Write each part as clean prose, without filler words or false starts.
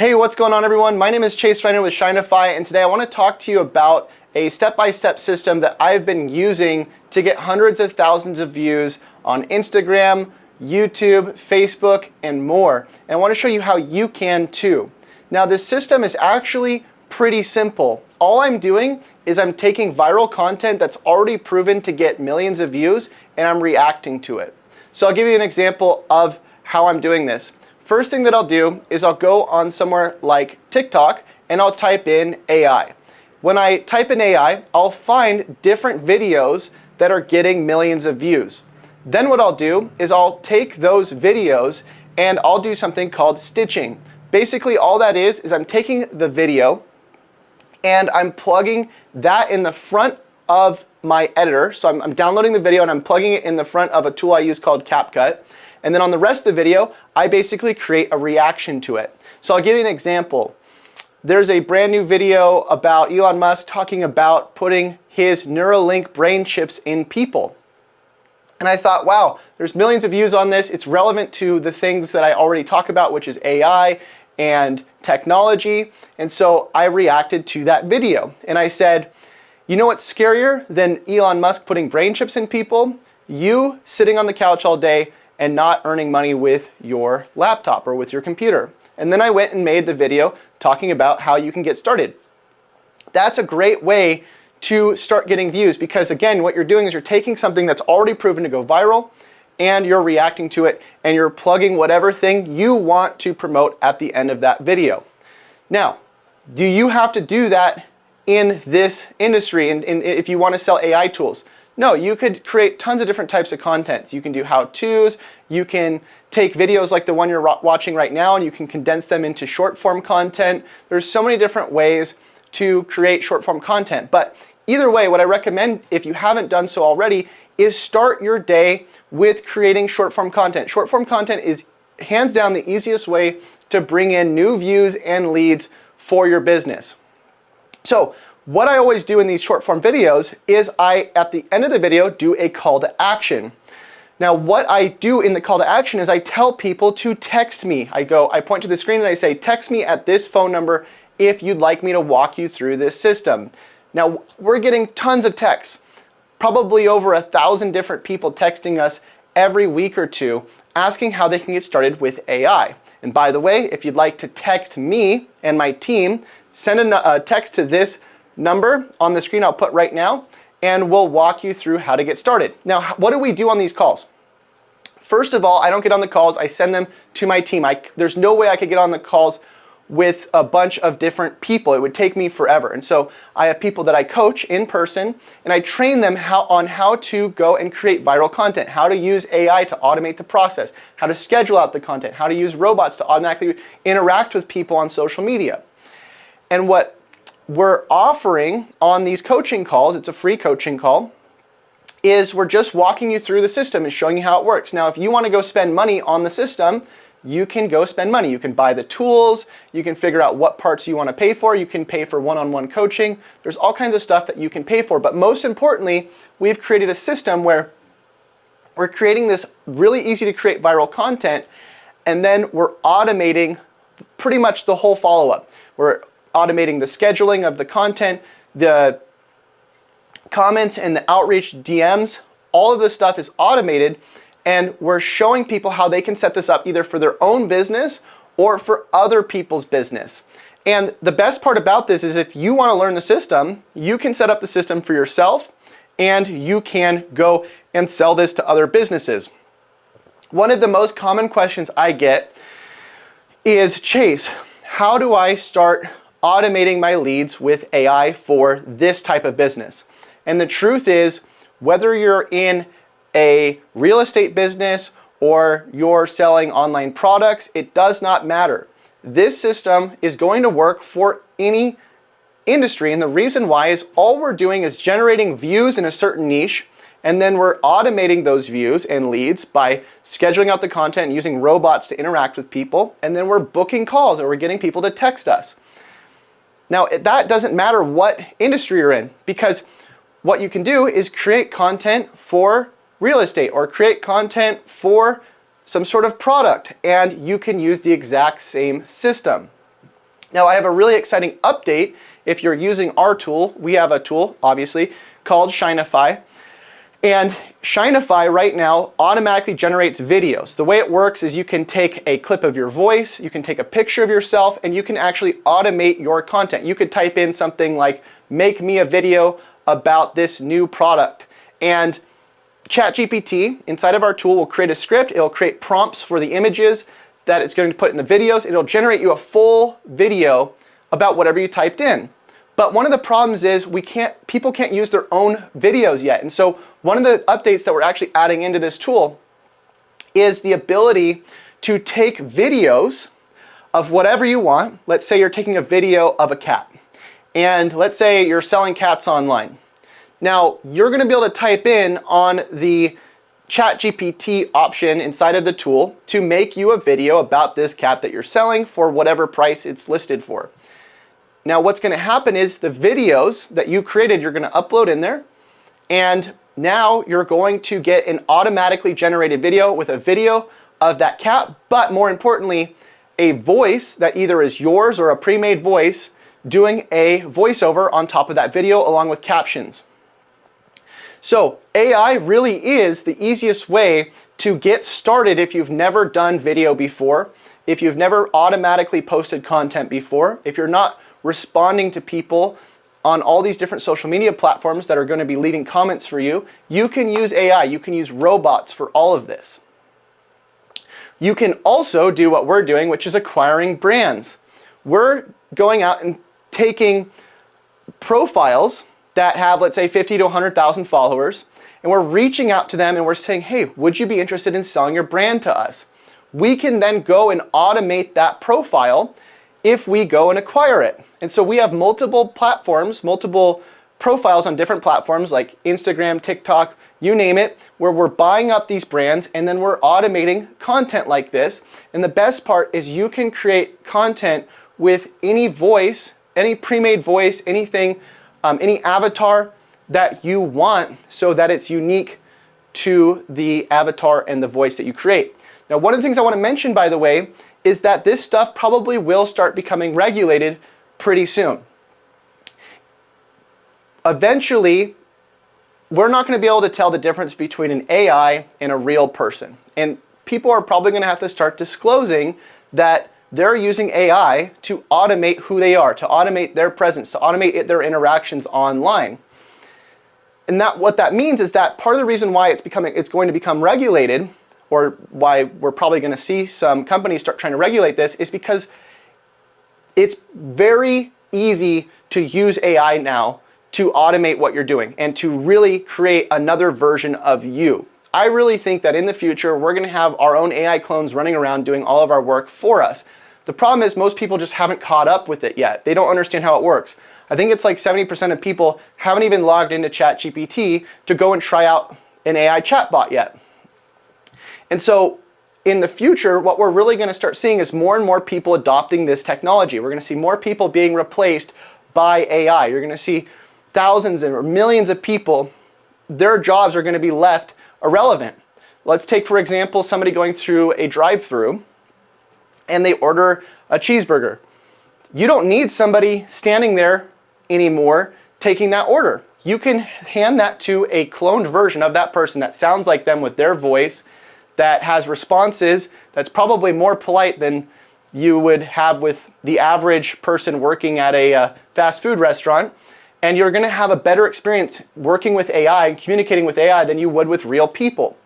Hey, what's going on everyone? My name is Chase Reiner with Shinify, and today I want to talk to you about a step-by-step system that I've been using to get hundreds of thousands of views on Instagram, YouTube, Facebook, and more. And I want to show you how you can too. Now this system is actually pretty simple. All I'm doing is I'm taking viral content that's already proven to get millions of views and I'm reacting to it. So I'll give you an example of how I'm doing this. First thing that I'll do is I'll go on somewhere like TikTok and I'll type in AI. When I type in AI, I'll find different videos that are getting millions of views. Then what I'll do is I'll take those videos and I'll do something called stitching. Basically all that is I'm taking the video and I'm plugging that in the front of my editor. So I'm downloading the video and I'm plugging it in the front of a tool I use called CapCut. And then on the rest of the video, I basically create a reaction to it. So I'll give you an example. There's a brand new video about Elon Musk talking about putting his Neuralink brain chips in people. And I thought, wow, there's millions of views on this. It's relevant to the things that I already talk about, which is AI and technology. And so I reacted to that video. And I said, you know what's scarier than Elon Musk putting brain chips in people? You sitting on the couch all day and not earning money with your laptop or with your computer. And then I went and made the video talking about how you can get started. That's a great way to start getting views because again, what you're doing is you're taking something that's already proven to go viral and you're reacting to it and you're plugging whatever thing you want to promote at the end of that video. Now, do you have to do that in this industry and if you want to sell AI tools? No, you could create tons of different types of content. You can do how-tos, you can take videos like the one you're watching right now and you can condense them into short-form content. There's so many different ways to create short-form content. But either way, what I recommend, if you haven't done so already, is start your day with creating short-form content. Short-form content is hands down the easiest way to bring in new views and leads for your business. So, what I always do in these short form videos is at the end of the video, do a call to action. Now, what I do in the call to action is I tell people to text me. I point to the screen and I say, text me at this phone number if you'd like me to walk you through this system. Now, we're getting tons of texts, probably over 1,000 different people texting us every week or two, asking how they can get started with AI. And by the way, if you'd like to text me and my team, send a text to this number on the screen I'll put right now, and we'll walk you through how to get started. Now, what do we do on these calls? First of all, I don't get on the calls, I send them to my team. There's no way I could get on the calls with a bunch of different people. It would take me forever. And so I have people that I coach in person, and I train them on how to go and create viral content, how to use AI to automate the process, how to schedule out the content, how to use robots to automatically interact with people on social media. And what we're offering on these coaching calls, it's a free coaching call, is we're just walking you through the system and showing you how it works. Now, if you want to go spend money on the system, you can go spend money. You can buy the tools, you can figure out what parts you want to pay for, you can pay for one-on-one coaching. There's all kinds of stuff that you can pay for, but most importantly, we've created a system where we're creating this really easy to create viral content, and then we're automating pretty much the whole follow-up. We're automating the scheduling of the content, the comments and the outreach DMs, all of this stuff is automated, and we're showing people how they can set this up either for their own business or for other people's business. And the best part about this is if you want to learn the system, you can set up the system for yourself and you can go and sell this to other businesses. One of the most common questions I get is, Chase, how do I start automating my leads with AI for this type of business? And the truth is, whether you're in a real estate business or you're selling online products, it does not matter. This system is going to work for any industry, and the reason why is all we're doing is generating views in a certain niche, and then we're automating those views and leads by scheduling out the content and using robots to interact with people, and then we're booking calls or we're getting people to text us. Now, that doesn't matter what industry you're in, because what you can do is create content for real estate or create content for some sort of product, and you can use the exact same system. Now I have a really exciting update. If you're using our tool, we have a tool, obviously, called Shinify. And Shinify right now automatically generates videos. The way it works is you can take a clip of your voice, you can take a picture of yourself, and you can actually automate your content. You could type in something like, make me a video about this new product. And ChatGPT inside of our tool will create a script. It'll create prompts for the images that it's going to put in the videos. It'll generate you a full video about whatever you typed in. But one of the problems is people can't use their own videos yet. And so one of the updates that we're actually adding into this tool is the ability to take videos of whatever you want. Let's say you're taking a video of a cat. And let's say you're selling cats online. Now, you're going to be able to type in on the ChatGPT option inside of the tool to make you a video about this cat that you're selling for whatever price it's listed for. Now what's going to happen is the videos that you created, you're going to upload in there, and now you're going to get an automatically generated video with a video of that cat, but more importantly, a voice that either is yours or a pre-made voice doing a voiceover on top of that video along with captions. So AI really is the easiest way to get started if you've never done video before, if you've never automatically posted content before, if you're not responding to people on all these different social media platforms that are going to be leaving comments for you. You can use AI, you can use robots for all of this. You can also do what we're doing, which is acquiring brands. We're going out and taking profiles that have, let's say, 50 to 100,000 followers, and we're reaching out to them and we're saying, hey, would you be interested in selling your brand to us? We can then go and automate that profile if we go and acquire it. And so we have multiple platforms, multiple profiles on different platforms like Instagram, TikTok, you name it, where we're buying up these brands and then we're automating content like this. And the best part is you can create content with any voice, any pre-made voice, anything, any avatar that you want so that it's unique to the avatar and the voice that you create. Now, one of the things I want to mention, by the way, is that this stuff probably will start becoming regulated pretty soon. Eventually, we're not going to be able to tell the difference between an AI and a real person. And people are probably going to have to start disclosing that they're using AI to automate who they are, to automate their presence, to automate their interactions online. And what that means is that part of the reason why it's going to become regulated, or why we're probably going to see some companies start trying to regulate this, is because it's very easy to use AI now to automate what you're doing and to really create another version of you. I really think that in the future, we're going to have our own AI clones running around doing all of our work for us. The problem is most people just haven't caught up with it yet. They don't understand how it works. I think it's like 70% of people haven't even logged into ChatGPT to go and try out an AI chatbot yet. And so in the future, what we're really going to start seeing is more and more people adopting this technology. We're going to see more people being replaced by AI. You're going to see thousands or millions of people, their jobs are going to be left irrelevant. Let's take, for example, somebody going through a drive-through and they order a cheeseburger. You don't need somebody standing there anymore taking that order. You can hand that to a cloned version of that person that sounds like them with their voice, that has responses, that's probably more polite than you would have with the average person working at a fast food restaurant. And you're going to have a better experience working with AI and communicating with AI than you would with real people.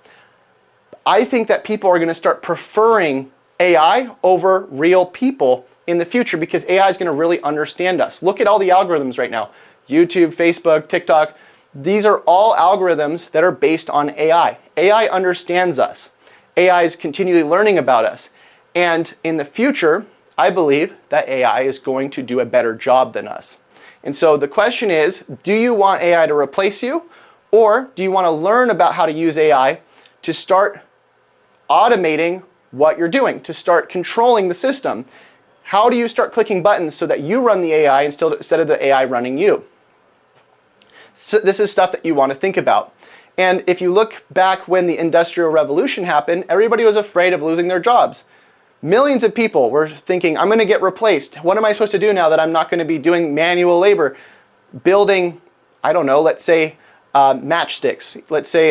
I think that people are going to start preferring AI over real people in the future because AI is going to really understand us. Look at all the algorithms right now. YouTube, Facebook, TikTok. These are all algorithms that are based on AI. AI understands us. AI is continually learning about us. And in the future, I believe that AI is going to do a better job than us. And so the question is, do you want AI to replace you? Or do you want to learn about how to use AI to start automating what you're doing, to start controlling the system? How do you start clicking buttons so that you run the AI instead of the AI running you? So this is stuff that you want to think about. And if you look back when the Industrial Revolution happened, everybody was afraid of losing their jobs. Millions of people were thinking, I'm going to get replaced. What am I supposed to do now that I'm not going to be doing manual labor? Building, I don't know, let's say matchsticks. Let's say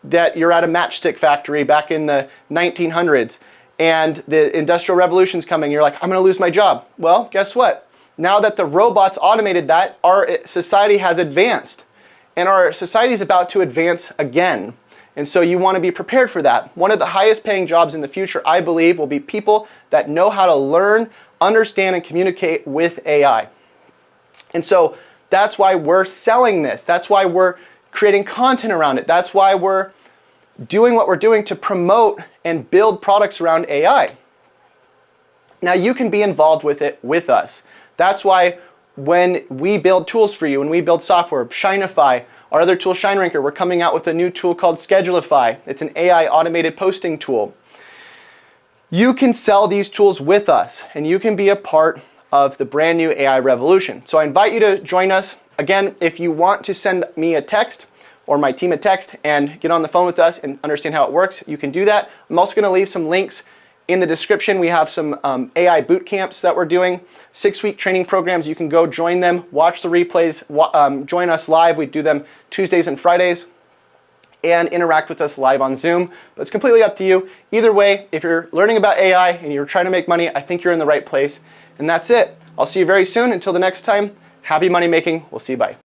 that you're at a matchstick factory back in the 1900s and the Industrial Revolution's coming. You're like, I'm going to lose my job. Well, guess what? Now that the robots automated that, our society has advanced. And our society is about to advance again. And so you want to be prepared for that. One of the highest paying jobs in the future, I believe, will be people that know how to learn, understand, and communicate with AI. And so that's why we're selling this. That's why we're creating content around it. That's why we're doing what we're doing to promote and build products around AI. Now you can be involved with it with us. That's why when we build tools for you, when we build software, Shineify, our other tool, ShineRanker, we're coming out with a new tool called Scheduleify. It's an AI automated posting tool. You can sell these tools with us, and you can be a part of the brand new AI revolution. So I invite you to join us. Again, if you want to send me a text or my team a text and get on the phone with us and understand how it works, you can do that. I'm also going to leave some links in the description. We have some AI boot camps that we're doing, 6-week training programs. You can go join them, watch the replays, join us live. We do them Tuesdays and Fridays, and interact with us live on Zoom. But it's completely up to you. Either way, if you're learning about AI and you're trying to make money, I think you're in the right place. And that's it. I'll see you very soon. Until the next time, happy money making. We'll see you. Bye.